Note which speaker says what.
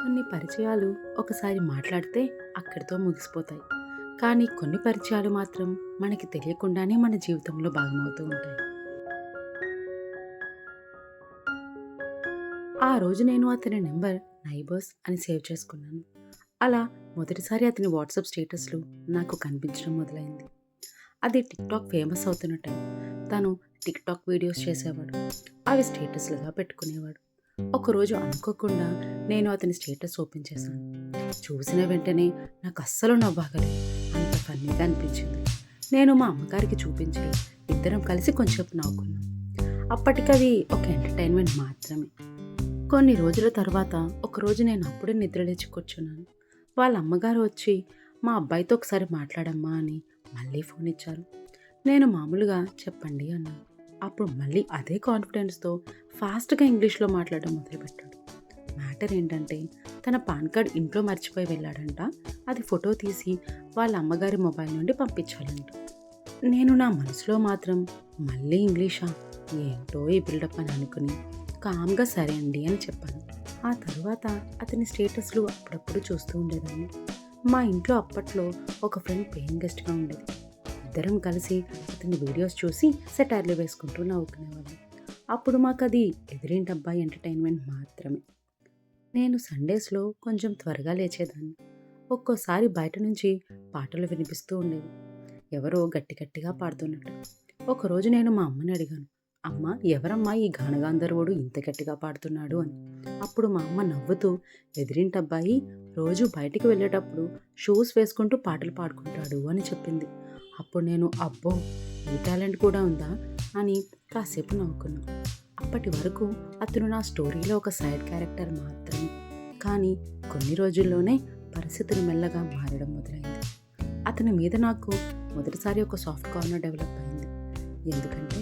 Speaker 1: కొన్ని పరిచయాలు ఒకసారి మాట్లాడితే అక్కడితో ముగిసిపోతాయి. కానీ కొన్ని పరిచయాలు మాత్రం మనకి తెలియకుండానే మన జీవితంలో భాగమవుతూ ఉంటాయి. ఆ రోజు నేను అతని నెంబర్ నైబర్స్ అని సేవ్ చేసుకున్నాను. అలా మొదటిసారి అతని వాట్సాప్ స్టేటస్‌లు నాకు కనిపించడం మొదలైంది. అది టిక్‌టాక్ ఫేమస్ అవుతున్న టైం. తను టిక్‌టాక్ వీడియోస్ చేసేవాడు. అవి స్టేటస్‌లుగా పెట్టుకునేవాడు. ఒకరోజు అనుకోకుండా నేను అతని స్టేటస్ ఓపెన్ చేశాను. చూసిన వెంటనే నాకు అస్సలు నవ్వాగలేదు. అంత ఫన్నీగా అనిపించింది. నేను మా అమ్మగారికి చూపించి ఇద్దరం కలిసి కొంచెంసేపు నవ్వుకున్నాం. అప్పటికది ఒక ఎంటర్‌టైన్‌మెంట్ మాత్రమే. కొన్ని రోజుల తర్వాత ఒకరోజు నేను అప్పుడే నిద్రలేచి కూర్చున్నాను. వాళ్ళ అమ్మగారు వచ్చి మా అబ్బాయితో ఒకసారి మాట్లాడమ్మా అని మళ్ళీ ఫోన్ ఇచ్చారు. నేను మామూలుగా చెప్పండి అన్నాను. అప్పుడు మళ్ళీ అదే కాన్ఫిడెన్స్‌తో ఫాస్ట్‌గా ఇంగ్లీష్‌లో మాట్లాడడం మొదలుపెట్టాడు. మ్యాటర్ ఏంటంటే తన పాన్ కార్డ్ ఇంట్లో మర్చిపోయి వెళ్ళాడంట. అది ఫోటో తీసి వాళ్ళ అమ్మగారి మొబైల్ నుండి పంపించాలంట. నేను నా మనసులో మాత్రం మళ్ళీ ఇంగ్లీషా? ఏంటో ఈ బిల్డప్ అని అనుకుని కామ్‌గా సరే అండి అని చెప్పాను. ఆ తరువాత అతని స్టేటస్‌లు అప్పుడప్పుడు చూస్తూ ఉండేదాన్ని. మా ఇంట్లో అప్పట్లో ఒక ఫ్రెండ్ పేయింగ్ గెస్ట్‌గా ఉండేది. ఇద్దరం కలిసి అతని వీడియోస్ చూసి సెటైర్‌లు వేసుకుంటూ నవ్వుకునేవాళ్ళం. అప్పుడు మాకది ఎదురింటబ్బాయి ఎంటర్‌టైన్‌మెంట్ మాత్రమే. నేను సండేస్‌లో కొంచెం త్వరగా లేచేదాన్ని. ఒక్కోసారి బయట నుంచి పాటలు వినిపిస్తూ ఉండేవి. ఎవరో గట్టి గట్టిగా పాడుతున్నట్టు. ఒకరోజు నేను మా అమ్మని అడిగాను. అమ్మ, ఎవరమ్మా ఈ గానగాంధర్వుడు ఇంత గట్టిగా పాడుతున్నాడు అని. అప్పుడు మా అమ్మ నవ్వుతూ ఎదిరింటబ్బాయి రోజు బయటికి వెళ్ళేటప్పుడు షూస్ వేసుకుంటూ పాటలు పాడుకుంటాడు అని చెప్పింది. అప్పుడు నేను అబ్బో, ఈ టాలెంట్ కూడా ఉందా అని కాసేపు నవ్వుకున్నాను. అప్పటి వరకు అతను నా స్టోరీలో ఒక సైడ్ క్యారెక్టర్ మాత్రమే. కానీ కొన్ని రోజుల్లోనే పరిస్థితులు మెల్లగా మారడం మొదలైంది. అతని మీద నాకు మొదటిసారి ఒక సాఫ్ట్ కార్నర్ డెవలప్ అయింది. ఎందుకంటే